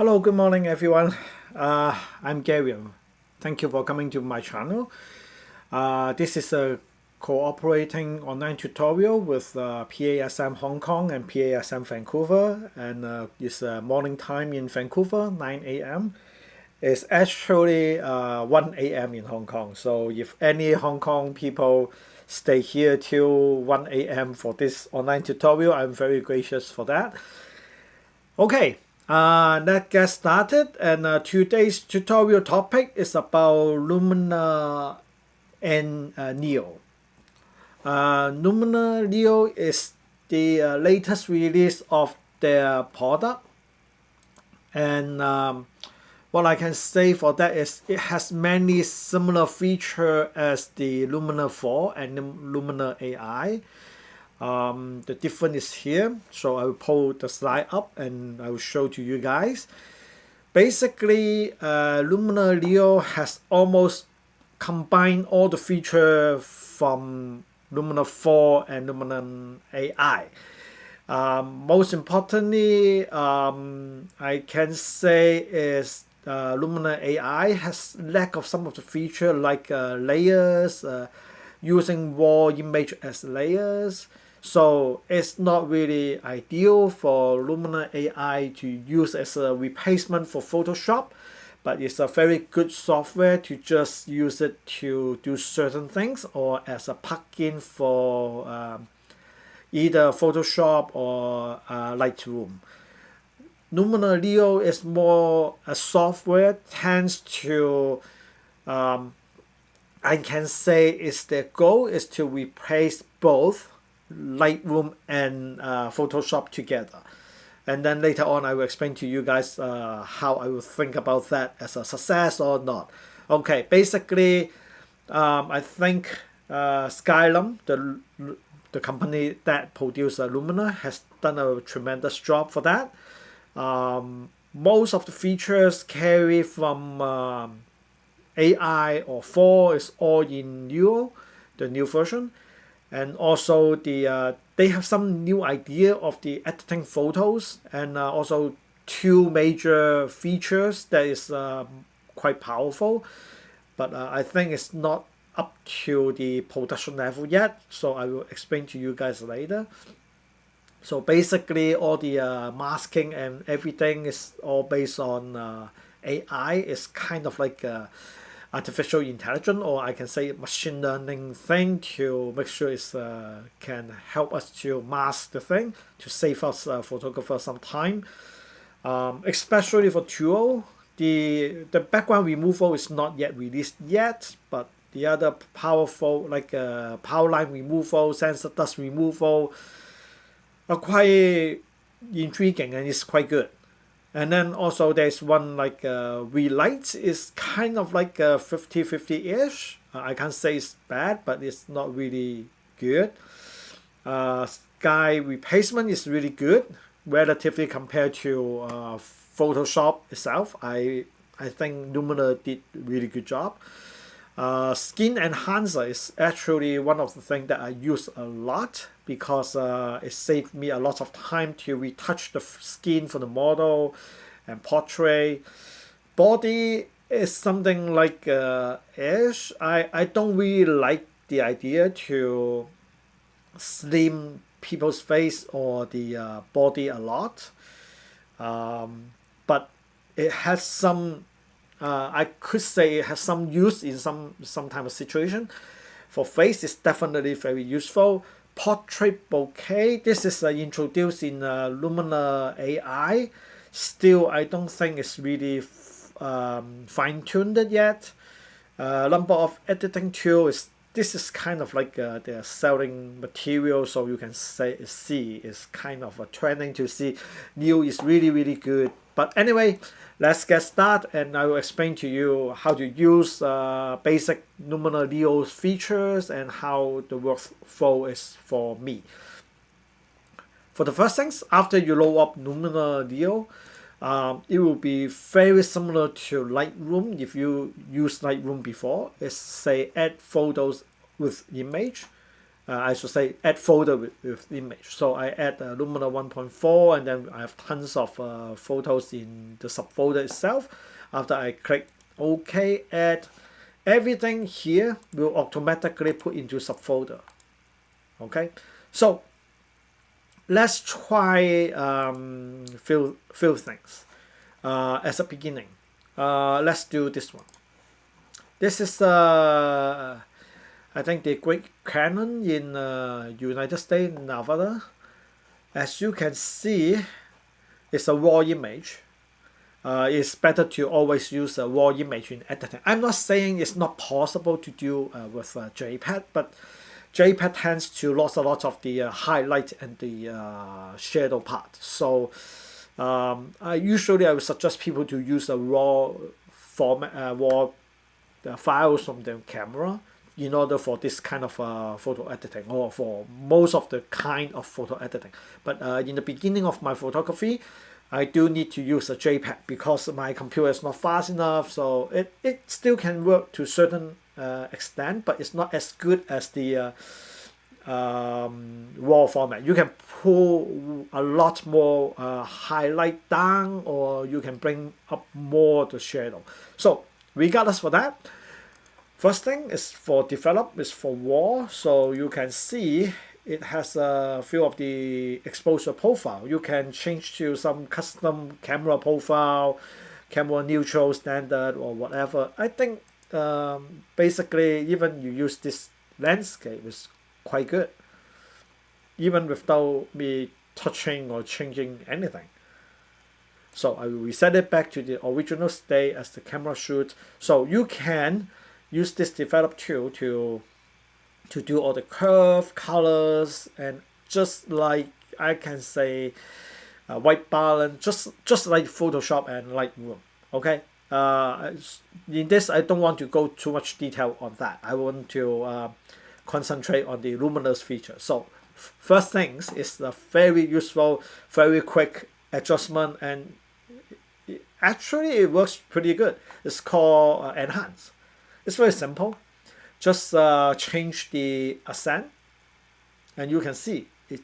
Hello, good morning everyone. I'm Garion. Thank you for coming to my channel. This is a cooperating online tutorial with PASM Hong Kong and PASM Vancouver, and it's morning time in Vancouver, 9 a.m. It's actually 1 a.m. in Hong Kong, so if any Hong Kong people stay here till 1 a.m. for this online tutorial, I'm very gracious for that. Okay, let's get started, and today's tutorial topic is about Luminar Neo. Luminar Neo is the latest release of their product, and what I can say for that is it has many similar features as the Luminar 4 and the Luminar AI. The difference is here, so I will pull the slide up and I will show to you guys. Basically, Luminar Neo has almost combined all the features from Luminar 4 and Luminar AI. Most importantly, I can say is Luminar AI has lack of some of the features like layers, using raw image as layers. So it's not really ideal for Luminar AI to use as a replacement for Photoshop, but it's a very good software to just use it to do certain things or as a plugin for either Photoshop or Lightroom. Luminar Neo is more a software, tends to I can say is their goal is to replace both Lightroom and Photoshop together, and then later on I will explain to you guys how I will think about that as a success or not. Okay, basically I think Skylum, the company that produces Luminar, has done a tremendous job for that. Most of the features carry from AI or 4 is all in Neo, the new version, and also they have some new idea of the editing photos, and also two major features that is quite powerful, but I think it's not up to the production level yet, so I will explain to you guys later. So basically all the masking and everything is all based on AI. It's kind of like artificial intelligence, or I can say machine learning thing to make sure it can help us to mask the thing to save us photographers some time. Especially for tool, the background removal is not yet released yet, but the other powerful like power line removal, sensor dust removal are quite intriguing and it's quite good. And then also there's one like relight is kind of like 50-50-ish. I can't say it's bad, but it's not really good. Sky replacement is really good relatively compared to Photoshop itself. I think Luminar did really good job. Skin enhancer is actually one of the things that I use a lot because it saved me a lot of time to retouch the skin for the model and portrait. Body is something like ish. I don't really like the idea to slim people's face or the body a lot, but it has some I could say it has some use in some type of situation. For face, it's definitely very useful. Portrait bokeh, this is introduced in Luminar AI. Still, I don't think it's really fine-tuned yet. Number of editing tools, this is kind of like they're selling material, so you can see it's kind of a trending to see Neo is really good. But anyway, let's get started and I will explain to you how to use basic Luminar Neo features and how the workflow is for me. For the first things, after you load up Luminar Neo, it will be very similar to Lightroom if you use Lightroom before. It's say add photos with image, I should say add folder with image. So I add Luminar 1.4, and then I have tons of photos in the subfolder itself. After I click OK, add, everything here will automatically put into subfolder. Okay, so let's try few things as a beginning. Let's do this one. This is I think the great Canon in United States, Nevada. As you can see, it's a raw image. It's better to always use a raw image in editing. I'm not saying it's not possible to do with JPEG, but JPEG tends to lose a lot of the highlight and the shadow part. So I would suggest people to use a raw format, raw files from the camera in order for this kind of photo editing, or for most of the kind of photo editing. But in the beginning of my photography, I do need to use a JPEG because my computer is not fast enough. So it still can work to a certain extent, but it's not as good as the raw format. You can pull a lot more highlight down, or you can bring up more the shadow. So regardless for that, first thing is for develop, is for raw. So you can see it has a few of the exposure profile. You can change to some custom camera profile, camera neutral, standard, or whatever. I think basically even you use this landscape is quite good, even without me touching or changing anything. So I will reset it back to the original state as the camera shoot. So you can use this develop tool to do all the curve, colors, and just like I can say white balance, just like Photoshop and Lightroom. Okay. In this, I don't want to go too much detail on that. I want to concentrate on the luminous feature. So first things is a very useful, very quick adjustment, and actually it works pretty good. It's called enhance. It's very simple. Just change the accent, and you can see it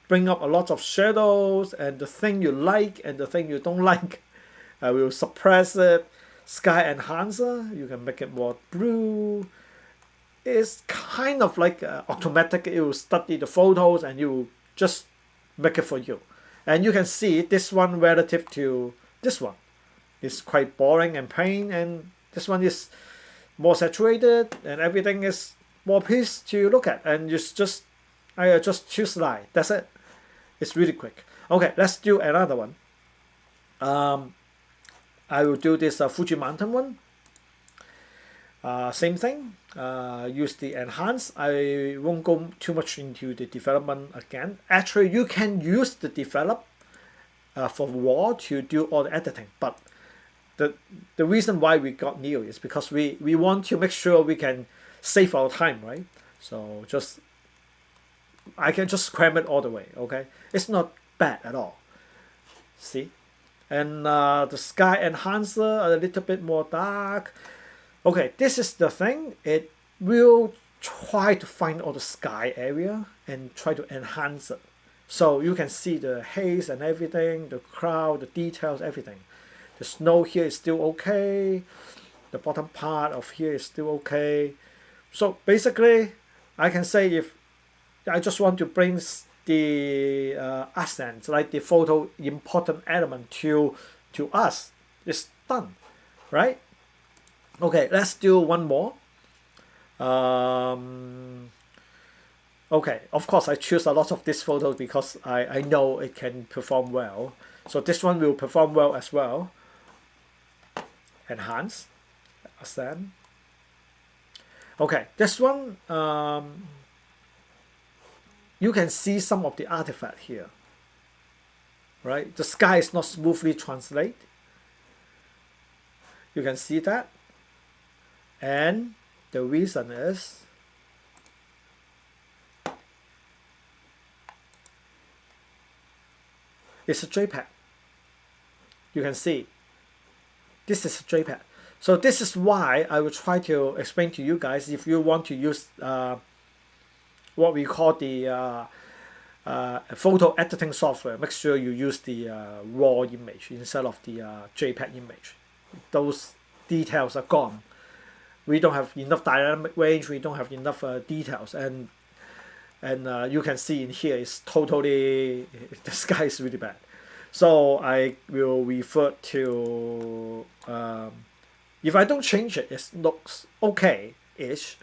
bring up a lot of shadows, and the thing you like and the thing you don't like. I will suppress it. Sky enhancer, you can make it more blue. It's kind of like automatic. It will study the photos and you will just make it for you. And you can see this one relative to this one is quite boring and plain, and this one is more saturated, and everything is more pleased to look at. And I adjust 2 slides. That's it. It's really quick. Okay, let's do another one. I will do this Fuji Mountain one. Same thing. Use the enhance. I won't go too much into the development again. Actually, you can use the develop for raw to do all the editing, but the reason why we got Neo is because we want to make sure we can save our time, right? So I can just cram it all the way. Okay, it's not bad at all. See, and the sky enhancer a little bit more dark. Okay, this is the thing. It will try to find all the sky area and try to enhance it. So you can see the haze and everything, the cloud, the details, everything. The snow here is still okay. The bottom part of here is still okay. So basically, I can say if I just want to bring the accents, like the photo important element to us, it's done, right? Okay, let's do one more. Okay, of course I choose a lot of these photos because I know it can perform well. So this one will perform well as well. Enhance, ascend. Okay, this one, you can see some of the artifact here, right? The sky is not smoothly translate. You can see that. And the reason is it's a JPEG. You can see this is a JPEG. So this is why I will try to explain to you guys, if you want to use what we call the photo editing software. Make sure you use the raw image instead of the JPEG image. Those details are gone. We don't have enough dynamic range. We don't have enough details, and you can see in here it's totally, the sky is really bad. So I will revert to if I don't change it, it looks okay-ish.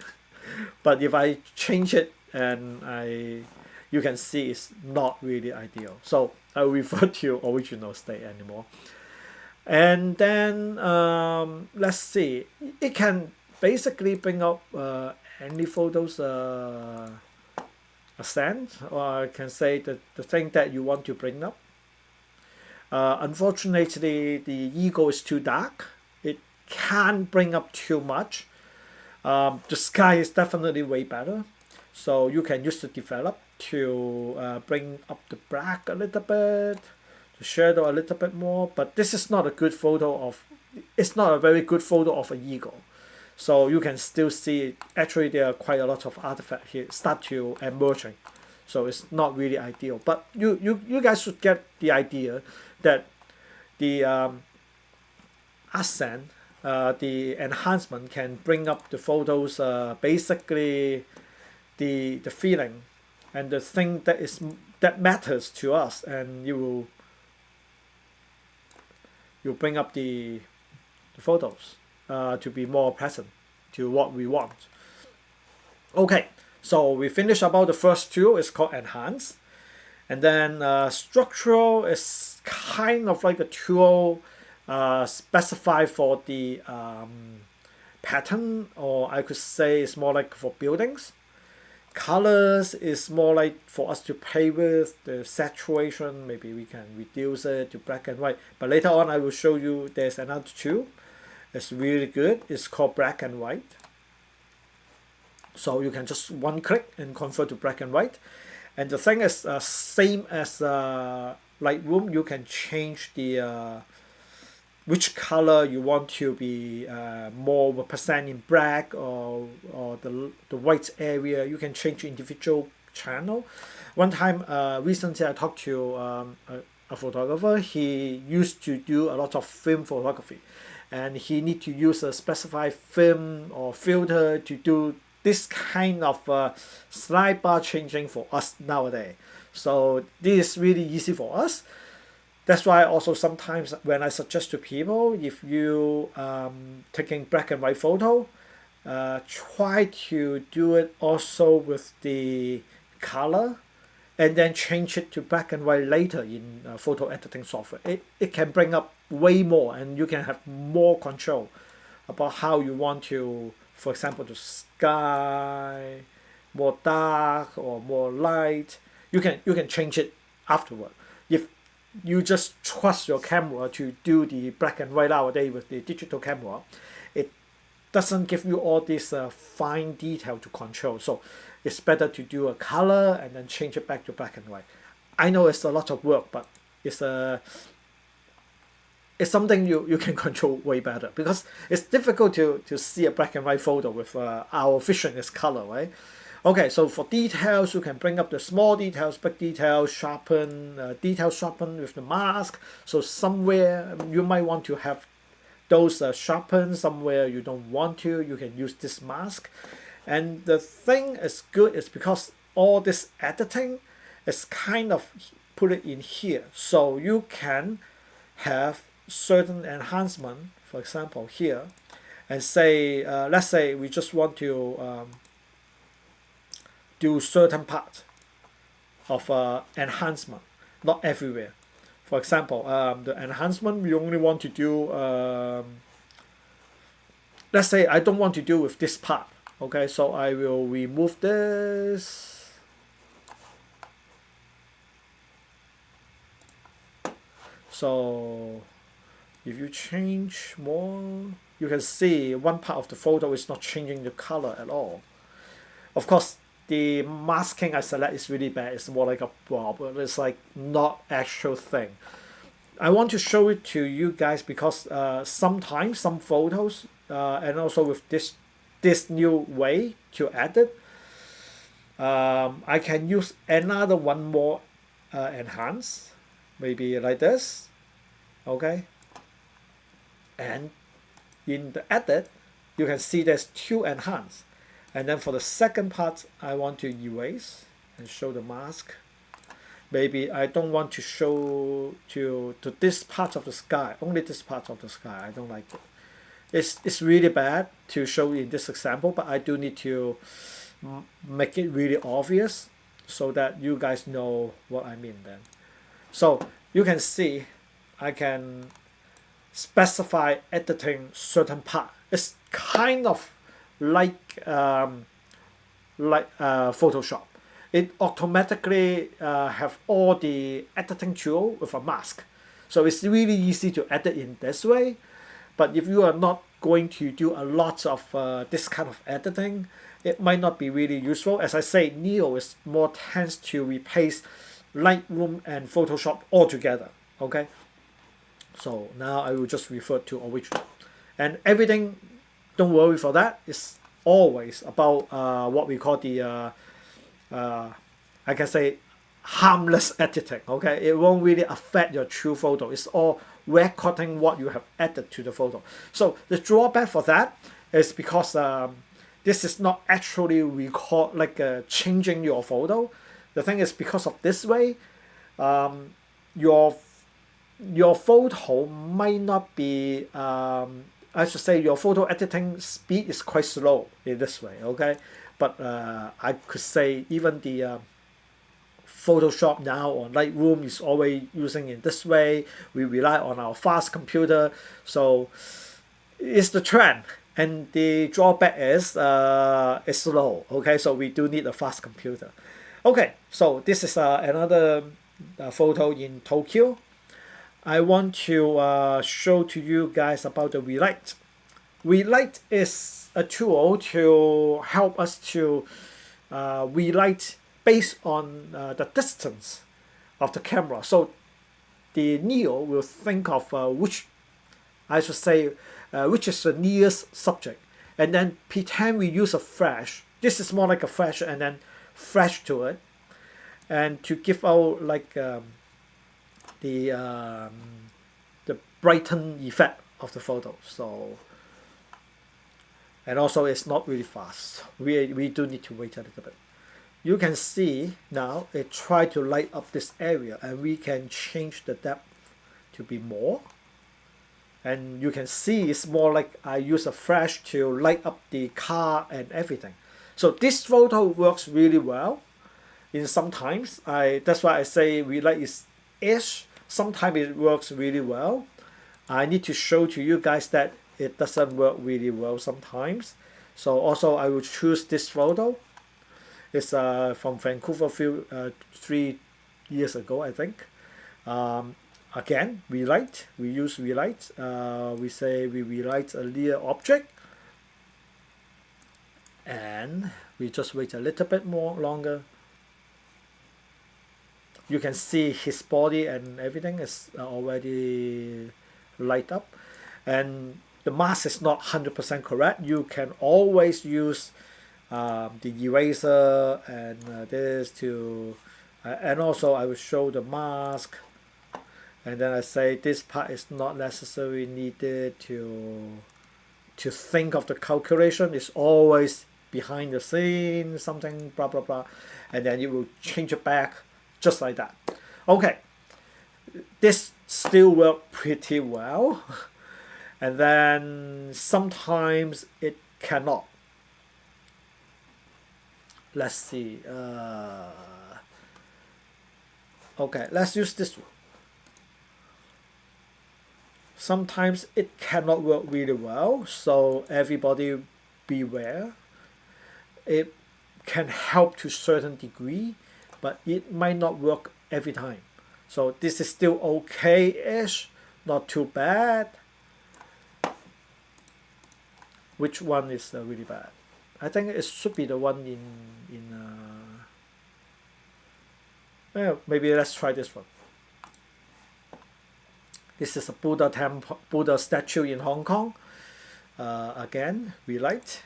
But if I change it, and you can see it's not really ideal. So I revert to original state anymore. And then let's see, it can basically bring up any photos ascend, or I can say that the thing that you want to bring up. Unfortunately, the ego is too dark. It can't bring up too much. The sky is definitely way better. So you can use the develop to bring up the black a little bit, the shadow a little bit more. But this is not a good photo of, it's not a very good photo of an ego. So you can still see, actually there are quite a lot of artifacts here start to emerging. So it's not really ideal. But you guys should get the idea that the ascent, the enhancement can bring up the photos, basically the feeling and the thing that matters to us, and you bring up the photos to be more present to what we want. Okay, so we finished about the first two. It's called enhance, and then structural is kind of like a tool specified for the pattern, or I could say it's more like for buildings. Colors is more like for us to play with the saturation. Maybe we can reduce it to black and white, but later on I will show you there's another tool. It's really good. It's called black and white. So you can just one click and convert to black and white. And the thing is same as Lightroom. You can change the which color you want to be more percent in black, or the white area. You can change individual channel. One time recently I talked to a photographer. He used to do a lot of film photography, and he need to use a specified film or filter to do this kind of slide bar changing for us nowadays. So this is really easy for us. That's why also sometimes when I suggest to people, if you taking black and white photo, try to do it also with the color, and then change it to black and white later in photo editing software. It can bring up way more, and you can have more control about how you want to, for example, the sky, more dark or more light. You can change it afterward. If you just trust your camera to do the black and white nowadays with the digital camera, it doesn't give you all this fine detail to control. So it's better to do a color and then change it back to black and white. I know it's a lot of work, but it's something you can control way better, because it's difficult to see a black and white photo with our vision is color, right? Okay, so for details, you can bring up the small details, big details, sharpen, detail sharpen with the mask. So somewhere you might want to have those sharpened, somewhere you don't want to, you can use this mask. And the thing is good is because all this editing is kind of put it in here. So you can have certain enhancement, for example here, and say, let's say we just want to do certain part of enhancement, not everywhere. For example, the enhancement we only want to do, let's say I don't want to do with this part. Okay, so I will remove this. So if you change more, you can see one part of the photo is not changing the color at all. Of course, the masking I select is really bad. It's more like a blob. It's like not actual thing. I want to show it to you guys because sometimes some photos and also with this new way to edit, I can use another one more enhance, maybe like this, okay? And in the edit, you can see there's 2 enhance. And then for the second part, I want to erase and show the mask. Maybe I don't want to show to this part of the sky, only this part of the sky. I don't like it. It's really bad to show in this example, but I do need to make it really obvious so that you guys know what I mean then. So you can see I can specify editing certain part. It's kind of like Photoshop. It automatically have all the editing tool with a mask. So it's really easy to edit in this way. But if you are not going to do a lot of this kind of editing, it might not be really useful. As I say, Neo is more tends to replace Lightroom and Photoshop altogether. Okay. So now I will just refer to original. And everything, don't worry for that. It's always about what we call the I can say harmless editing. Okay, it won't really affect your true photo. It's all recording what you have added to the photo. So the drawback for that is because this is not actually record like changing your photo. The thing is, because of this way, your photo might not be I should say your photo editing speed is quite slow in this way. Okay, but I could say even the Photoshop now or Lightroom is always using in this way. We rely on our fast computer, so it's the trend. And the drawback is it's slow. Okay, so we do need a fast computer. Okay, so this is another photo in Tokyo. I want to show to you guys about the relight. Relight is a tool to help us to relight based on the distance of the camera. So the Neo will think of which is the nearest subject, and then pretend we use a flash. This is more like a flash, and then flash to it, and to give out like the brighten effect of the photo. So, and also it's not really fast. We do need to wait a little bit. You can see now it try to light up this area, and we can change the depth to be more. And you can see it's more like I use a flash to light up the car and everything. So this photo works really well. In sometimes that's why I say relight is ish. Sometimes it works really well. I need to show to you guys that it doesn't work really well sometimes. So also I will choose this photo. It's from Vancouver 3 years ago, I think. Again, relight. We use relight. We say we relight a near object, and we just wait a little bit more longer. You can see his body and everything is already light up, and the mask is not 100% correct. You can always use the eraser and this to and also I will show the mask, and then I say this part is not necessarily needed to think of the calculation. It's always behind the scene, something blah blah blah, and then you will change it back just like that. Okay, this still works pretty well, and then sometimes it cannot. Let's see. Okay, let's use this one. Sometimes it cannot work really well, so everybody beware. It can help to a certain degree, but it might not work every time. So this is still okay-ish, not too bad. Which one is really bad? I think it should be the one maybe let's try this one. This is a Buddha statue in Hong Kong. Again, relight.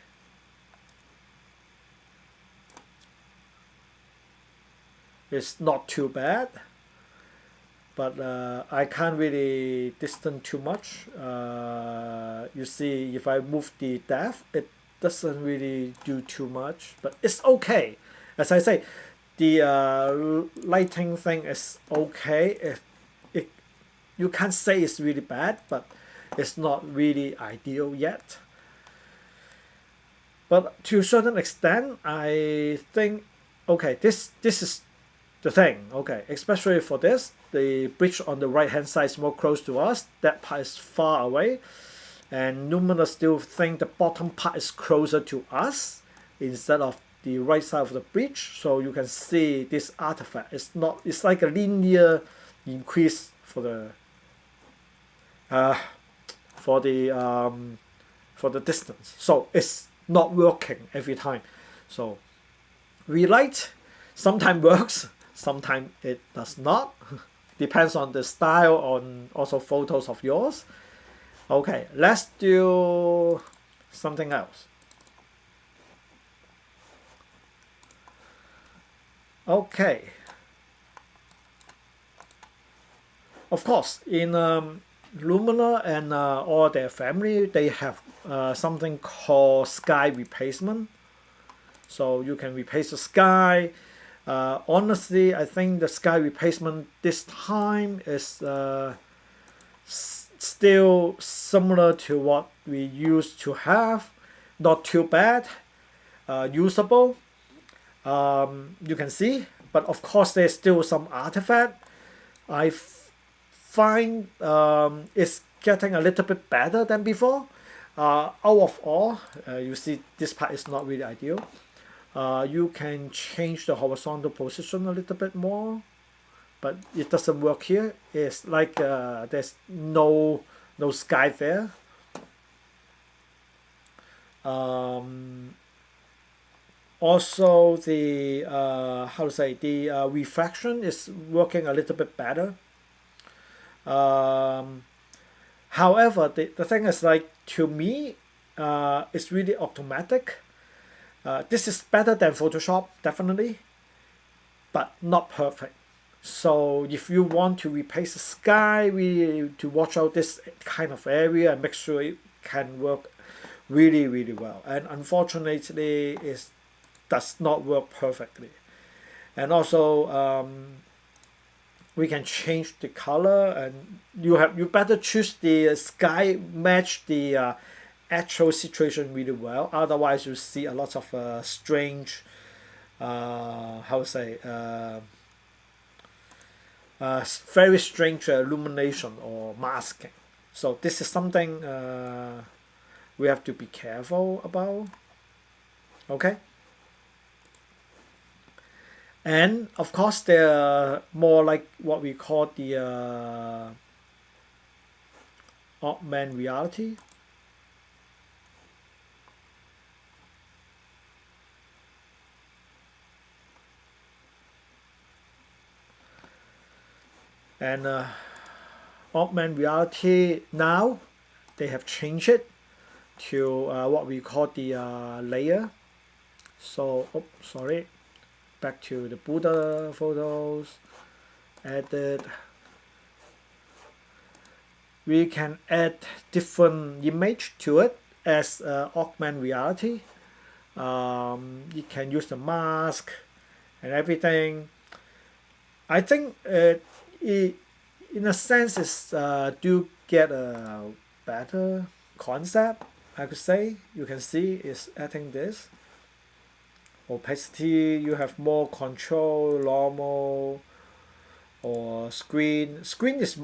It's not too bad, but I can't really distance too much. You see, if I move the depth, it doesn't really do too much, but it's okay. As I say, the lighting thing is okay. You can't say it's really bad, but it's not really ideal yet. But to a certain extent, I think, okay, this is the thing, okay, especially for this, the bridge on the right hand side is more close to us, that part is far away, and Luminar still think the bottom part is closer to us instead of the right side of the bridge, so you can see this artifact. It's like a linear increase for the distance, so it's not working every time. So relight sometimes works, sometimes it does not. Depends on the style, on also photos of yours. Okay, let's do something else. Okay, of course, in Luminar and all their family, they have something called sky replacement. So you can replace the sky. Honestly, I think the sky replacement this time is still similar to what we used to have. Not too bad, usable. You can see, but of course there's still some artifact. I find it's getting a little bit better than before. Out of all, you see this part is not really ideal. You can change the horizontal position a little bit more, but it doesn't work here. It's like there's no sky there. Also, the refraction is working a little bit better. However, the thing is, like, to me, it's really automatic. This is better than Photoshop, definitely, but not perfect. So if you want to replace the sky, to watch out this kind of area and make sure it can work really, really well. And unfortunately, it does not work perfectly. And also, we can change the color, and you better choose the sky match the actual situation really well. Otherwise, you see a lot of strange, very strange illumination or masking. So this is something we have to be careful about. Okay. And of course, they're more like what we call the augmented reality. And augmented reality, now they have changed it to what we call the layer. So, sorry. Back to the Buddha photos, edit. We can add different image to it as augmented reality. You can use the mask and everything. I think in a sense it's do get a better concept, I could say. You can see it's adding this. Opacity, you have more control, normal, or screen. Screen is,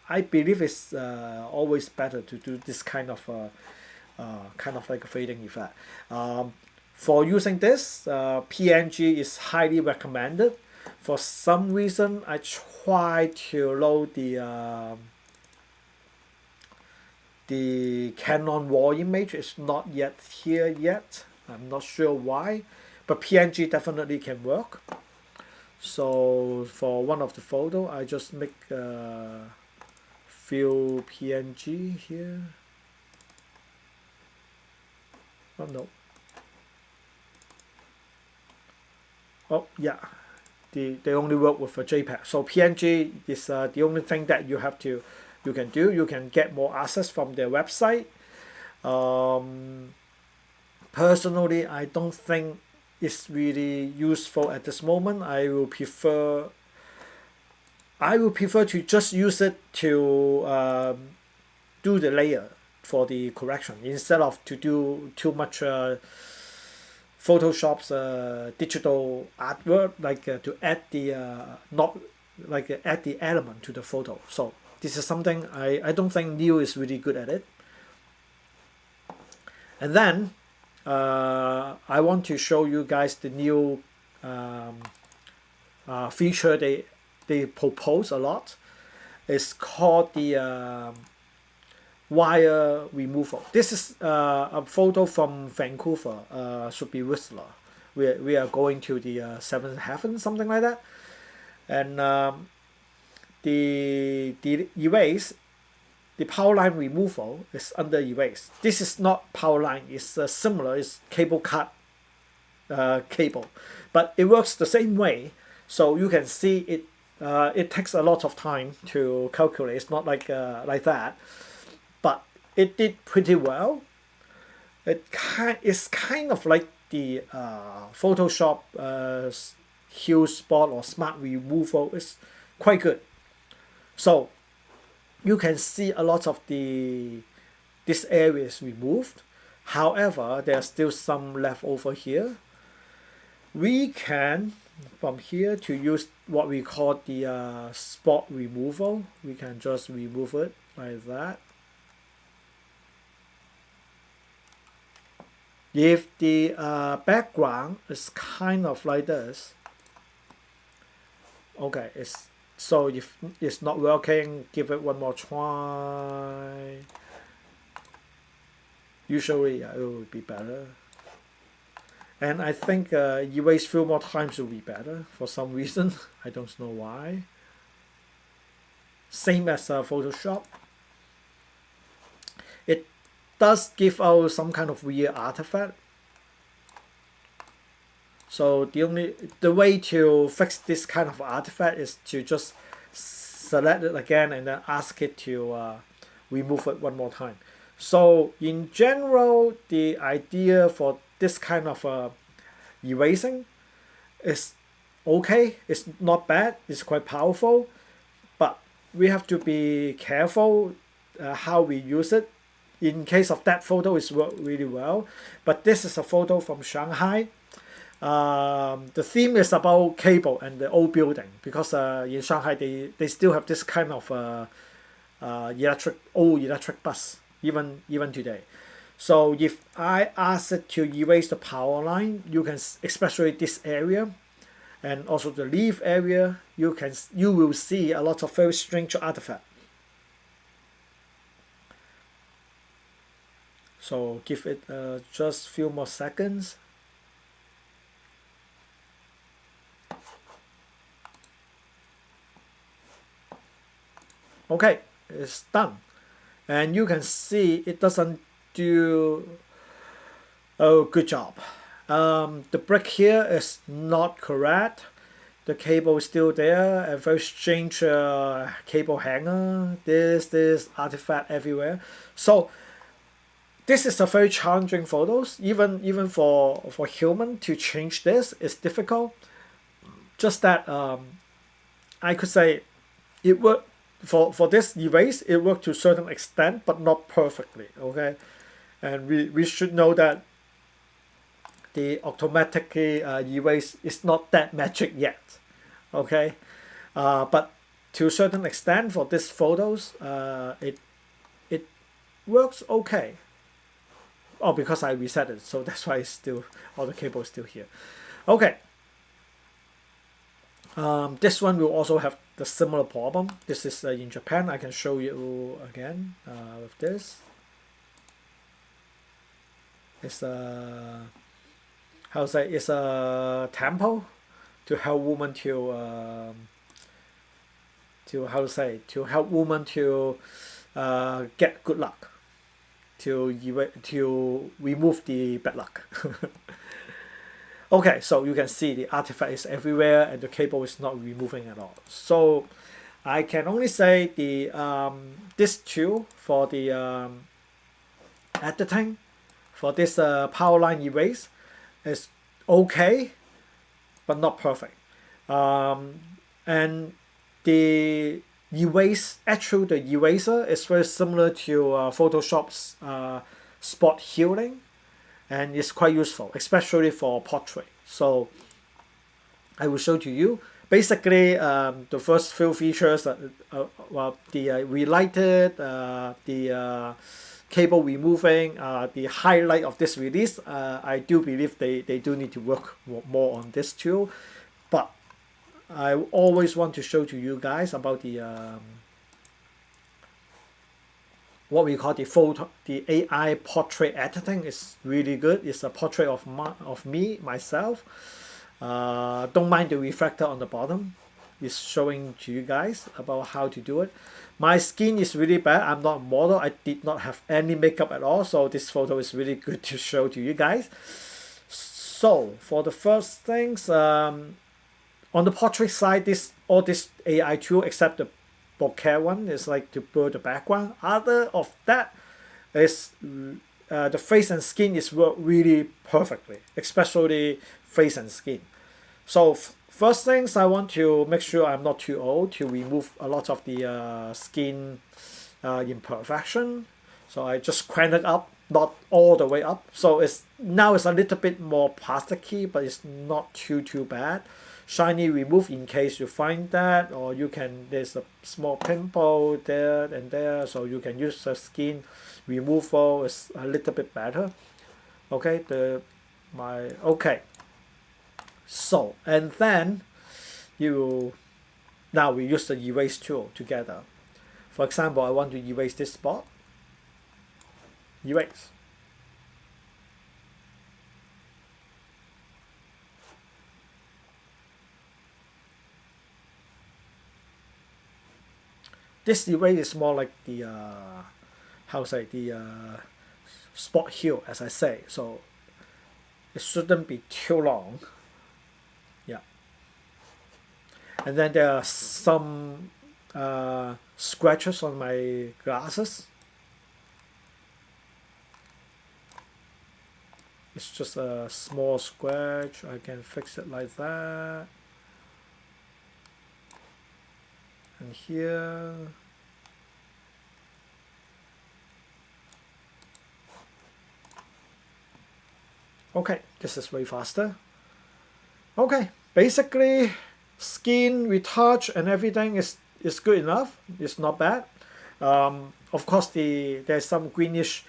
I believe, is always better to do this kind of like a fading effect. For using this, PNG is highly recommended. For some reason, I try to load the Canon RAW image. It's not yet here yet. I'm not sure why, but PNG definitely can work. So for one of the photo, I just make a few PNG here. Oh no. Oh yeah, they only work with a JPEG. So PNG is the only thing that you can do. You can get more access from their website. Personally, I don't think it's really useful at this moment. I will prefer to just use it to do the layer for the correction instead of to do too much Photoshop's digital artwork, like to add the add the element to the photo. So this is something I don't think Neo is really good at it. And then I want to show you guys the new feature they propose a lot. It's called the wire removal. This is a photo from Vancouver, should be Whistler. We are going to the seventh heaven, something like that. And the erase, the power line removal is under erase. This is not power line, it's similar, it's cable cut cable, but it works the same way. So you can see it. It takes a lot of time to calculate. It's not like that, but it did pretty well. It's kind of like the Photoshop hue spot or smart removal is quite good. So you can see a lot of this area is removed. However, there's still some left over here. We can, from here, to use what we call the spot removal. We can just remove it like that. If the background is kind of like this, okay, so if it's not working, give it one more try. Usually it will be better. And I think erase few more times will be better for some reason. I don't know why. Same as Photoshop. It does give out some kind of weird artifact. So the way to fix this kind of artifact is to just select it again and then ask it to remove it one more time. So in general, the idea for this kind of erasing is okay. It's not bad. It's quite powerful, but we have to be careful how we use it. In case of that photo, it's worked really well, but this is a photo from Shanghai. The theme is about cable and the old building, because in Shanghai they still have this kind of old electric bus even today. So if I ask it to erase the power line, you can, especially this area and also the leaf area, you will see a lot of very strange artifact. So give it just a few more seconds. Okay, it's done. And you can see it doesn't do a good job. The brick here is not correct. The cable is still there. A very strange cable hanger. This artifact everywhere. So this is a very challenging photos. Even for human to change this is difficult. Just that I could say it worked. For this erase, it worked to a certain extent, but not perfectly, okay? And we should know that the automatically erase is not that magic yet, okay? But to a certain extent for these photos, it works okay. Oh, because I reset it, so that's why it's still, all the cable is still here. Okay. This one will also have the similar problem. This is in Japan. I can show you again with this. It's a it's a temple to help women to help women to get good luck, to remove the bad luck. Okay, so you can see the artifact is everywhere and the cable is not removing at all. So I can only say the this tool for the editing for this power line erase is okay, but not perfect. And the the eraser is very similar to Photoshop's spot healing, and it's quite useful, especially for portrait. So I will show to you. Basically, the first few features, well, the relighted, the cable removing, the highlight of this release, I do believe they do need to work more on this tool. But I always want to show to you guys about the what we call the AI portrait editing is really good. It's a portrait of myself. Don't mind the reflector on the bottom. It's showing to you guys about how to do it. My skin is really bad. I'm not a model. I did not have any makeup at all. So this photo is really good to show to you guys. So for the first things, on the portrait side, all this AI tool except the bokeh one is like to blur the background. Other of that is the face and skin is work really perfectly, especially face and skin. So first things, I want to make sure I'm not too old to remove a lot of the skin imperfection. So I just crank it up, not all the way up. So now it's a little bit more plasticky, but it's not too bad. Shiny remove in case you find that, or there's a small pimple there and there, so you can use the skin removal. Is a little bit better. Okay, okay. So and then now we use the erase tool together. For example, I want to erase this spot. Erase. This erase is more like the spot heal, as I say. So it shouldn't be too long. Yeah. And then there are some scratches on my glasses. It's just a small scratch. I can fix it like that. And here. Okay, this is way faster. Okay, basically skin retouch and everything is good enough. It's not bad. Of course, there's some greenish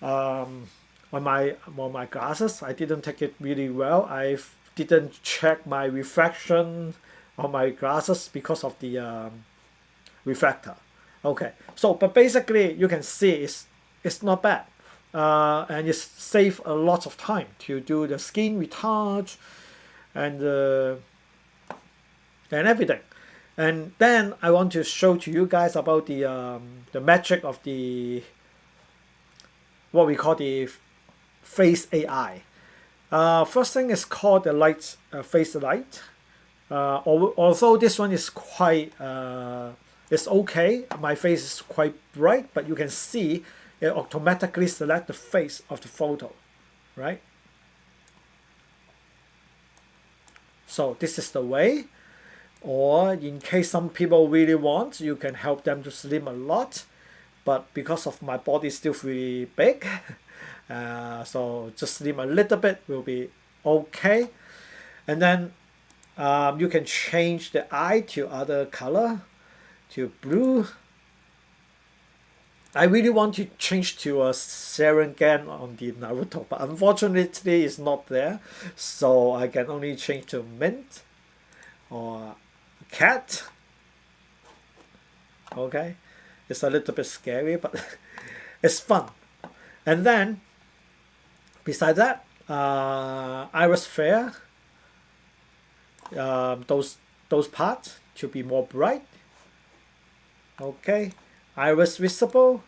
on my glasses. I didn't take it really well. I didn't check my reflection on my glasses because of the reflector. Okay, so but basically you can see it's not bad, and it saves a lot of time to do the skin retouch and everything. And then I want to show to you guys about the magic of what we call the face AI. First thing is called the face light. Although this one is quite it's okay, my face is quite bright, but you can see it automatically select the face of the photo, right? So this is the way. Or in case some people really want, you can help them to slim a lot, but because of my body is still really big, so just slim a little bit will be okay. And then you can change the eye to other color, to blue. I really want to change to a Sharingan on the Naruto, but unfortunately it's not there, so I can only change to mint or cat. Okay, it's a little bit scary, but it's fun. And then beside that, iris flare, those parts to be more bright. Okay, iris visible.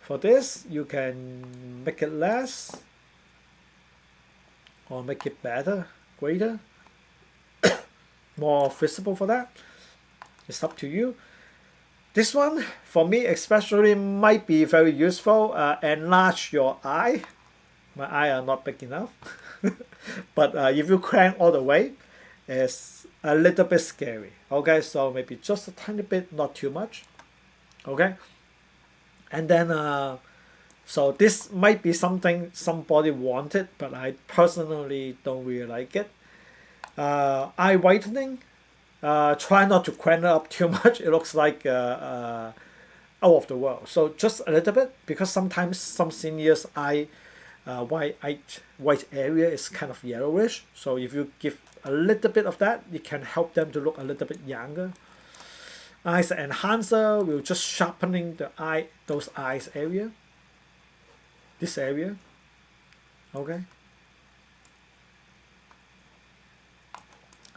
For this you can make it less or make it better, greater, more visible for that. It's up to you. This one, for me especially, might be very useful. Enlarge your eye. My eye are not big enough. But if you crank all the way, it's a little bit scary. Okay, so maybe just a tiny bit, not too much. Okay, and then so this might be something somebody wanted, but I personally don't really like it. Eye whitening. Try not to crank it up too much. It looks like out of the world. So just a little bit, because sometimes some seniors' eye white area is kind of yellowish. So if you give a little bit of that, it can help them to look a little bit younger. Eyes enhancer will just sharpening those eyes area. This area. Okay.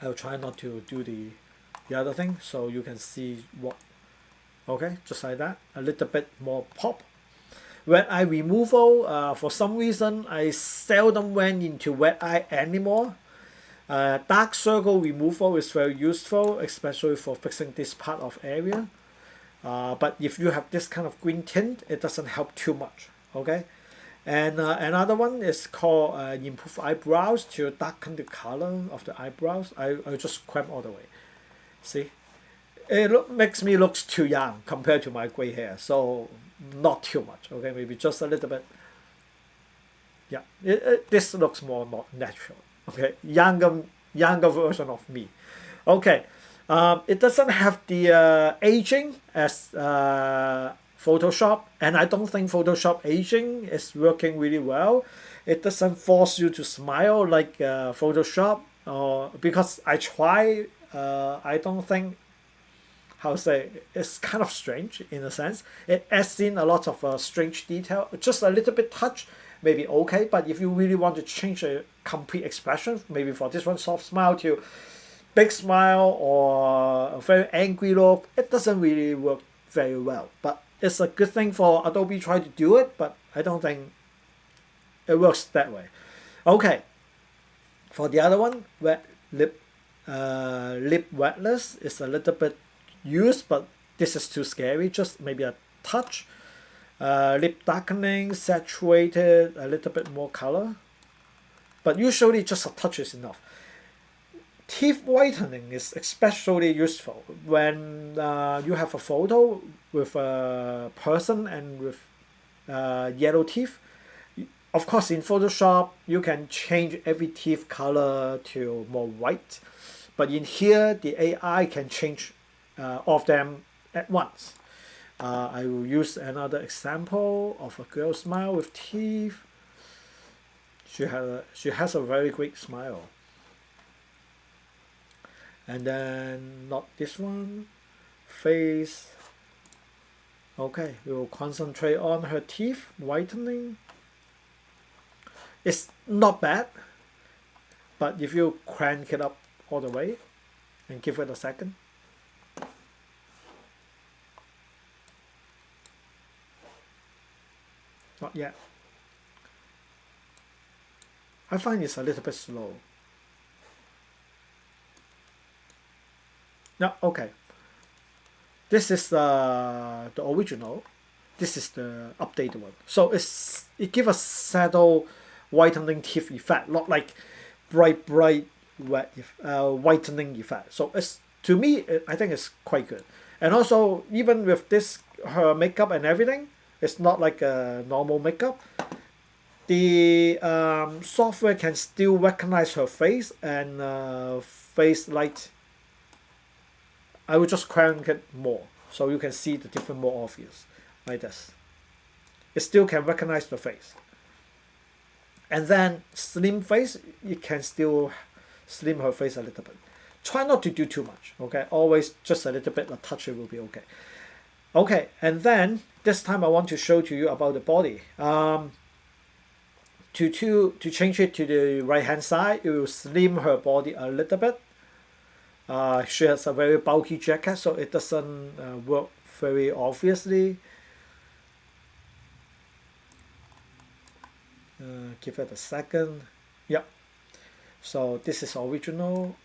I'll try not to do the other thing so you can see what. Okay, just like that. A little bit more pop. Wet eye removal, for some reason I seldom went into wet eye anymore. Dark circle removal is very useful, especially for fixing this part of area. But if you have this kind of green tint, it doesn't help too much. Okay. And another one is called improve eyebrows, to darken the color of the eyebrows. I just cramp all the way. See, it makes me look too young compared to my gray hair. So not too much. Okay, maybe just a little bit. Yeah, this looks more natural. Okay, younger version of me. Okay, it doesn't have the aging as Photoshop, and I don't think Photoshop aging is working really well. It doesn't force you to smile like Photoshop, because I try. I don't think, how to say, it's kind of strange in a sense. It adds in a lot of strange detail. Just a little bit touch, maybe okay. But if you really want to change a complete expression, maybe for this one, soft smile to big smile or a very angry look, it doesn't really work very well. But it's a good thing for Adobe try to do it, but I don't think it works that way. Okay, for the other one, lip wetness is a little bit used, but this is too scary. Just maybe a touch. Lip darkening, saturated, a little bit more color, but usually just a touch is enough. Teeth whitening is especially useful when you have a photo with a person and with yellow teeth. Of course, in Photoshop, you can change every teeth color to more white. But in here, the AI can change all of them at once. I will use another example of a girl smile with teeth. She has a very great smile. And then not this one, face. Okay, we will concentrate on her teeth whitening. It's not bad, but if you crank it up all the way and give it a second. Not yet. I find it's a little bit slow. No, okay. This is the original. This is the updated one. So it gives a subtle whitening teeth effect, not like bright whitening effect. So it's, to me, I think it's quite good. And also, even with this, her makeup and everything, it's not like a normal makeup. The software can still recognize her face and face light. I will just crank it more so you can see the difference more obvious, like this. It still can recognize the face. And then slim face, you can still slim her face a little bit. Try not to do too much, okay? Always just a little bit, a touch, it will be okay. Okay, and then this time I want to show to you about the body. To change it to the right hand side, it will slim her body a little bit. She has a very bulky jacket, so it doesn't work very obviously. Give it a second. Yep. So this is original.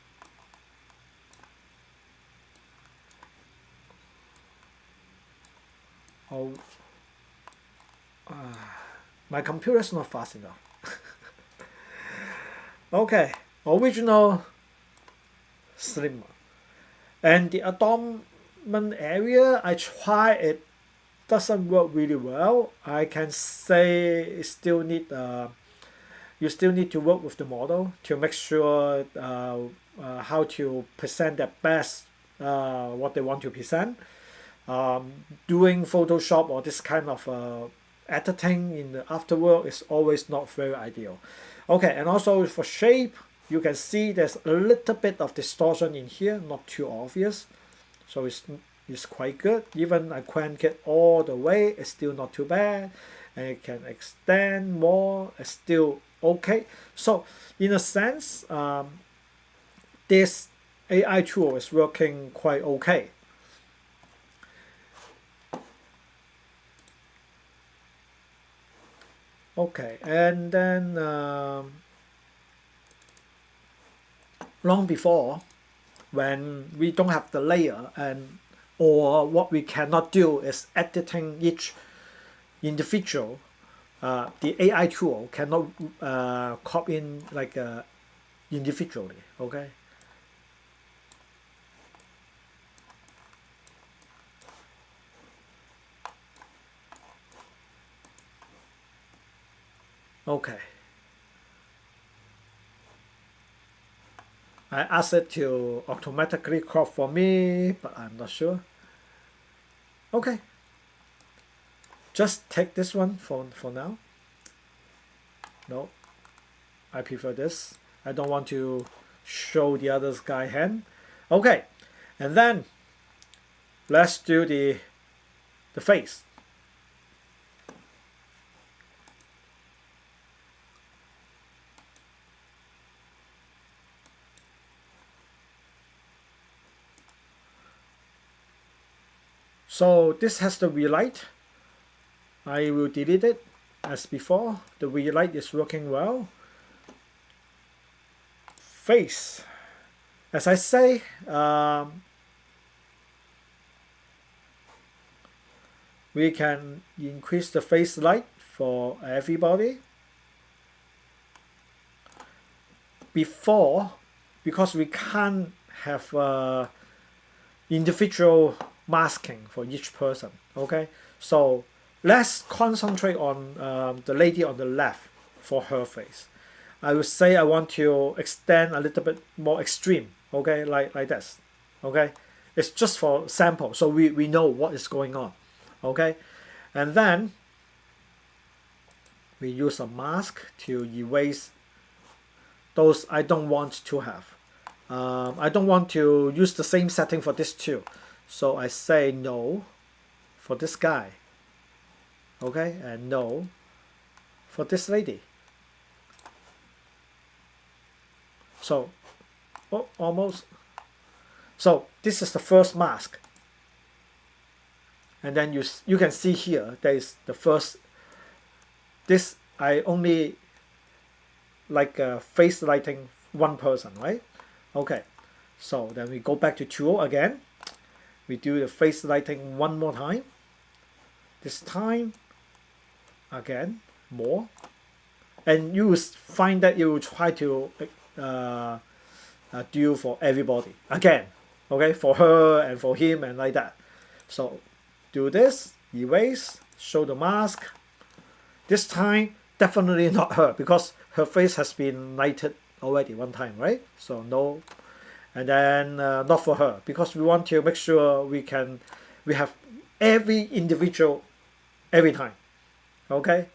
Oh, my computer is not fast enough. Okay, original, slimmer. And the abdomen area, I try it, doesn't work really well. I can say it still need you still need to work with the model to make sure how to present the best what they want to present. Doing Photoshop or this kind of editing in the afterwork is always not very ideal. Okay, and also for shape, you can see there's a little bit of distortion in here, not too obvious. So it's quite good. Even I crank it all the way, it's still not too bad. And it can extend more, it's still okay. So in a sense, this AI tool is working quite okay. Okay, and then long before, when we don't have the layer, or what we cannot do is editing each individual, the AI tool cannot crop in like individually. Okay. Okay. I asked it to automatically crop for me, but I'm not sure. Okay. Just take this one for now. No, I prefer this. I don't want to show the other guy hand. Okay, and then let's do the face. So this has the relight. I will delete it as before. The relight is working well. Face. As I say, we can increase the face light for everybody. Before, because we can't have individual masking for each person. Okay, so let's concentrate on the lady on the left for her face. I would say I want to extend a little bit more extreme. Okay, like this. Okay, it's just for sample, so we know what is going on. Okay, and then we use a mask to erase those I don't want to have. I don't want to use the same setting for this too. So I say no for this guy. Okay, and no for this lady. So, oh, almost. So this is the first mask. And then you can see here, there is the first, this I only like face lighting one person, right? Okay, so then we go back to tool again. We do the face lighting one more time. This time, again, more. And you will find that you will try to do for everybody. Again, okay, for her and for him and like that. So do this, erase, show the mask. This time, definitely not her because her face has been lighted already one time, right? So no. And then not for her because we want to make sure we have every individual every time. Okay,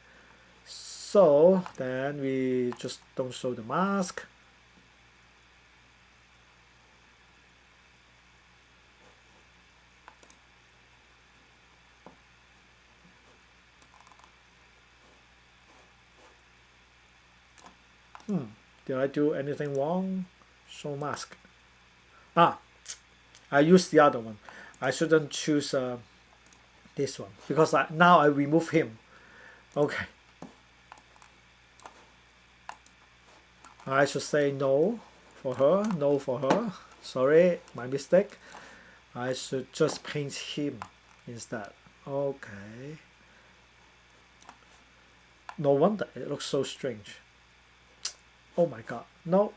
so then we just don't show the mask. Did I do anything wrong? Show mask. I used the other one. I shouldn't choose this one because now I remove him. Okay. I should say no for her, no for her. Sorry, my mistake. I should just paint him instead. Okay. No wonder it looks so strange. Oh my god. No.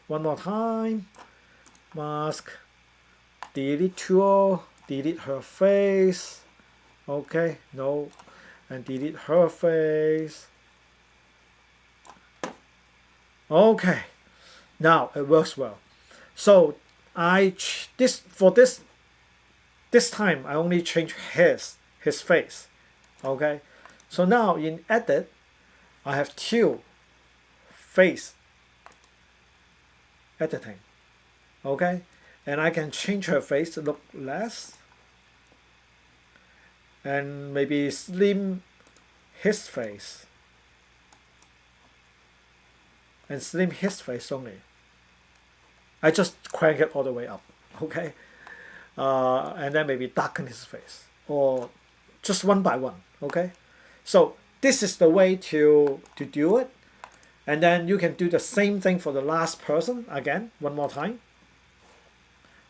One more time. Mask. Delete tool. Delete her face. Okay. No. And delete her face. Okay. Now it works well. So this time I only change his face. Okay. So now in edit, I have two face editing. Okay. And I can change her face to look less. And maybe slim his face. And slim his face only. I just crank it all the way up, okay? And then maybe darken his face, or just one by one, okay? So this is the way to do it. And then you can do the same thing for the last person, again, one more time.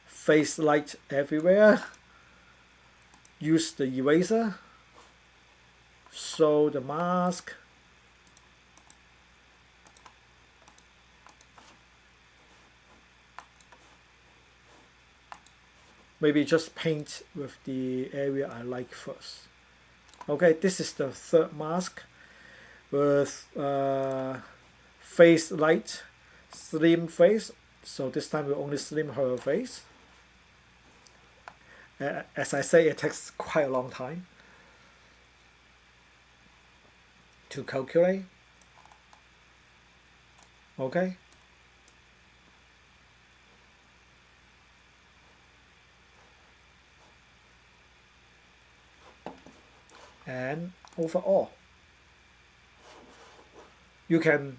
Face light everywhere. Use the eraser. Show the mask. Maybe just paint with the area I like first. Okay, this is the third mask with face light, slim face. So this time we only slim her face. As I say, it takes quite a long time to calculate. Okay. And overall, you can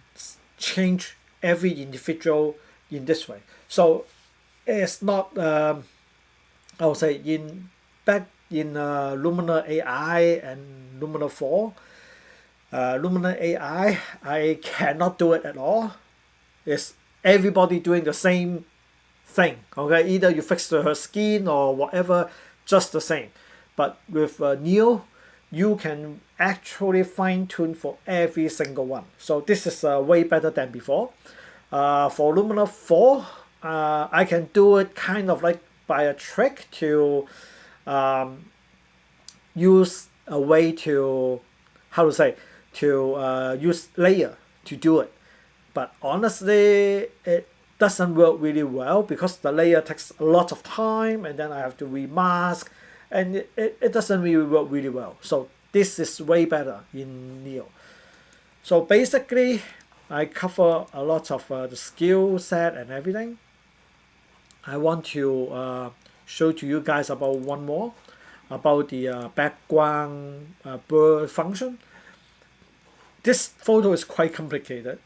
change every individual in this way. So it's not I would say back in Luminar AI and Luminar 4, Luminar AI, I cannot do it at all. It's everybody doing the same thing. Okay, either you fix her skin or whatever, just the same. But with Neo, you can actually fine-tune for every single one. So this is way better than before. For Luminar 4, I can do it kind of like by a trick to use a way to, how to say, to use layer to do it. But honestly, it doesn't work really well because the layer takes a lot of time and then I have to remask, and it doesn't really work really well. So this is way better in Neo. So basically, I cover a lot of the skill set and everything. I want to show to you guys about one more, about the background blur function. This photo is quite complicated.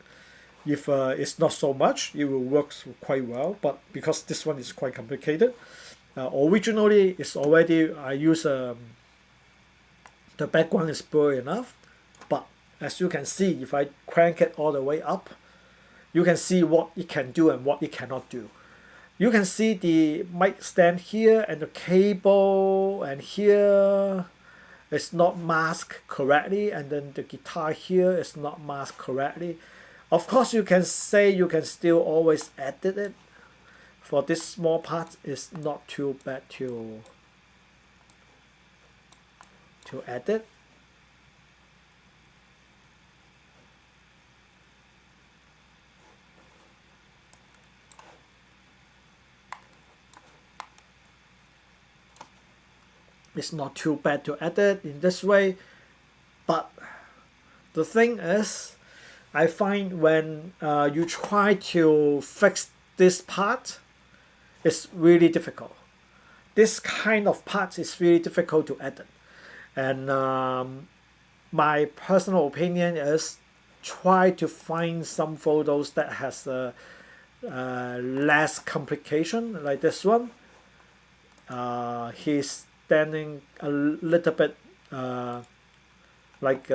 If it's not so much, it will work quite well, but because this one is quite complicated, originally it's already, I use the background is blurry enough, but as you can see, if I crank it all the way up, you can see what it can do and what it cannot do. You can see the mic stand here and the cable, and here is not masked correctly, and then the guitar here is not masked correctly. Of course, you can say you can still always edit it. For this small part, it's not too bad to edit. It's not too bad to edit in this way, but the thing is, I find when you try to fix this part, it's really difficult. This kind of part is really difficult to edit. And my personal opinion is try to find some photos that has less complication, like this one. He's standing a little bit like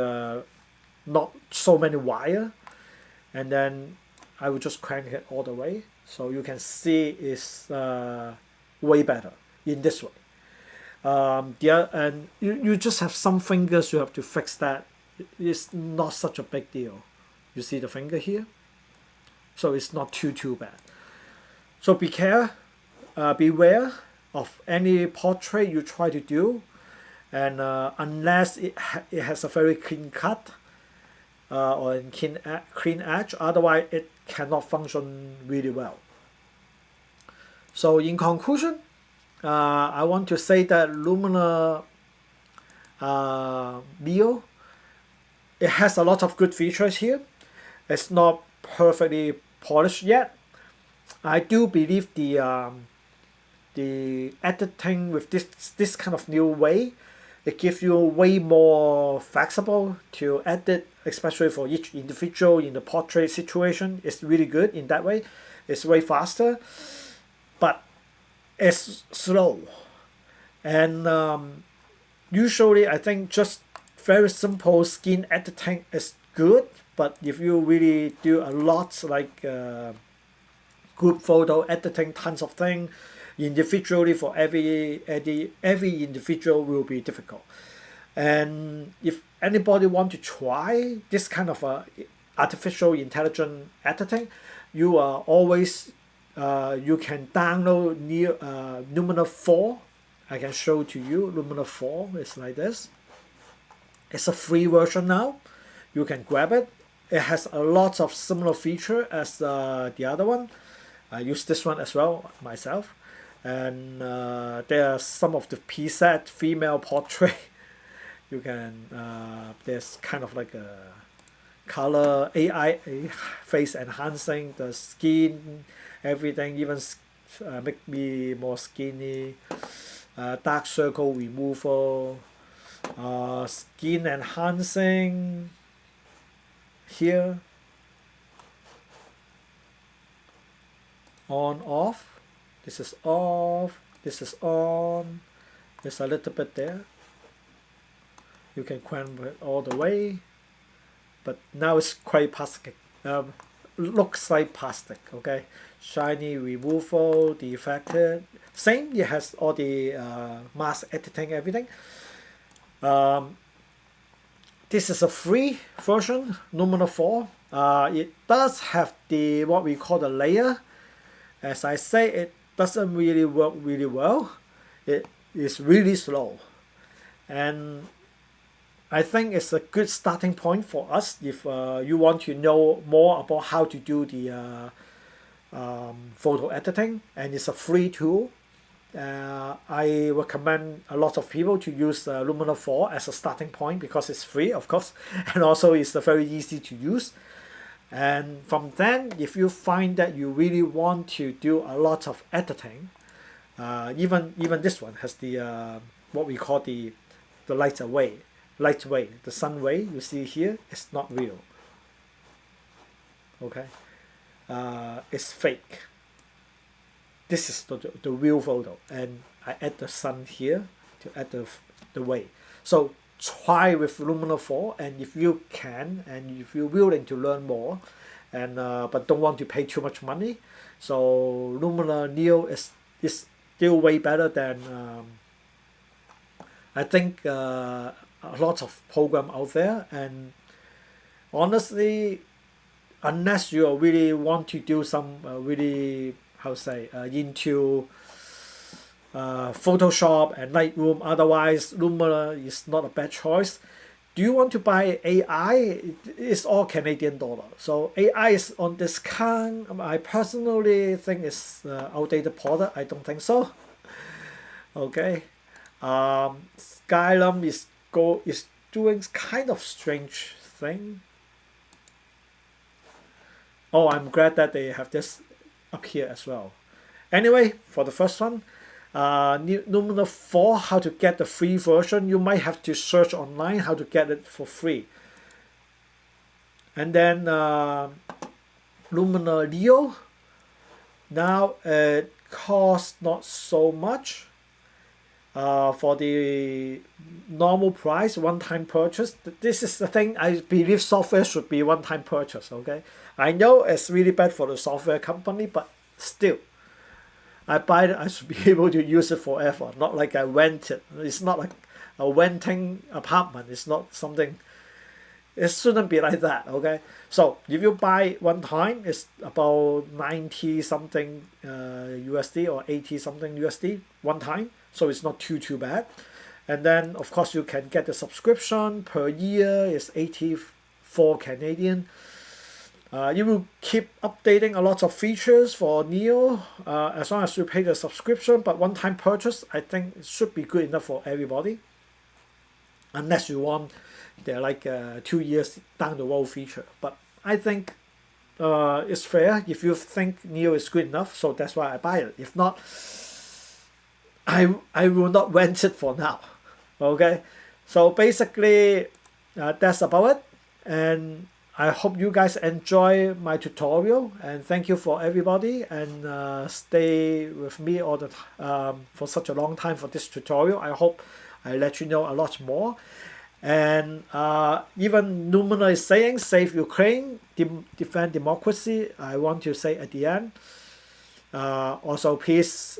not so many wire, and then I will just crank it all the way, so you can see it's way better in this way. And you just have some fingers, you have to fix that. It's not such a big deal. You see the finger here? So it's not too bad. So beware of any portrait you try to do, and unless it has a very clean cut or a clean edge, otherwise it cannot function really well. So in conclusion, I want to say that Luminar Neo, it has a lot of good features here. It's not perfectly polished yet. I do believe the editing with this kind of new way, it gives you way more flexible to edit, especially for each individual in the portrait situation. It's really good in that way. It's way faster, but it's slow. And usually I think just very simple skin editing is good, but if you really do a lot like group photo editing, tons of things individually for every individual will be difficult. And if anybody want to try this kind of artificial intelligent editing, you are always you can download Luminar 4. I can show to you. Luminar 4 is like this. It's a free version now. You can grab it. It has a lot of similar feature as the other one. I use this one as well myself. And there are some of the preset female portrait. You can there's kind of like a color AI face enhancing the skin, everything, even make me more skinny, dark circle removal, skin enhancing here, on off. This is off, this is on, there's a little bit there. You can crank it all the way, but now it's quite plastic. Looks like plastic, okay? Shiny removal, defected. Same, it has all the mask editing, everything. This is a free version, Luminar 4. It does have the what we call the layer. As I say, it doesn't really work really well. It is really slow, and I think it's a good starting point for us if you want to know more about how to do the photo editing, and it's a free tool. I recommend a lot of people to use Luminar 4 as a starting point because it's free, of course, and also it's very easy to use. And from then, if you find that you really want to do a lot of editing, even this one has the what we call the lightweight, the sun ray you see here is not real. Okay, it's fake. This is the real photo, and I add the sun here to add the way. So try with Luminar 4, and if you can, and if you're willing to learn more, and but don't want to pay too much money, so Luminar Neo is still way better than I think a lot of program out there. And honestly, unless you really want to do some really into Photoshop and Lightroom, otherwise Luminar is not a bad choice. Do you want to buy AI? It's all Canadian dollar, so AI is on discount. I personally think it's outdated product. I don't think so. Okay, Skylum is doing kind of strange thing. Oh, I'm glad that they have this up here as well. Anyway, for the first one, Luminar 4, how to get the free version, you might have to search online how to get it for free. And then Luminar Neo, now it costs not so much. For the normal price, one-time purchase. This is the thing, I believe software should be one-time purchase, okay? I know it's really bad for the software company, but still, I buy it, I should be able to use it forever, not like I rent it. It's not like a renting apartment. It's not something, it shouldn't be like that, okay? So if you buy one time, it's about 90 something USD or 80 something USD one time. So it's not too bad. And then of course you can get the subscription per year is 84 Canadian. You will keep updating a lot of features for Neo as long as you pay the subscription, but one-time purchase, I think it should be good enough for everybody. Unless you want they're like 2 years down the road feature. But I think it's fair if you think Neo is good enough, so that's why I buy it. If not, I will not rent it for now. Okay, so basically that's about it, and I hope you guys enjoy my tutorial, and thank you for everybody, and stay with me all the for such a long time for this tutorial. I hope I let you know a lot more. And even Luminar is saying save Ukraine, defend democracy. I want to say at the end, also please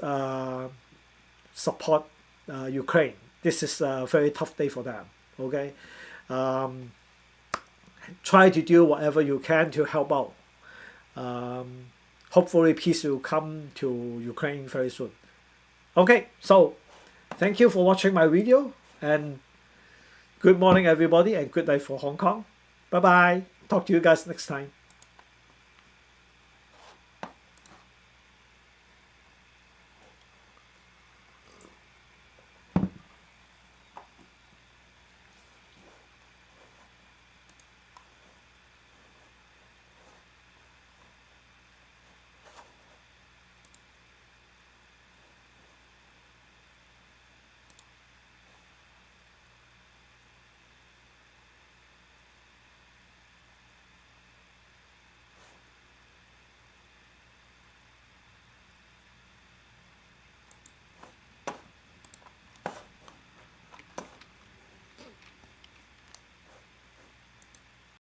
support Ukraine. This is a very tough day for them, okay? Try to do whatever you can to help out. Hopefully peace will come to Ukraine very soon. Okay, so thank you for watching my video, and good morning everybody, and good night for Hong Kong. Bye bye. Talk to you guys next time.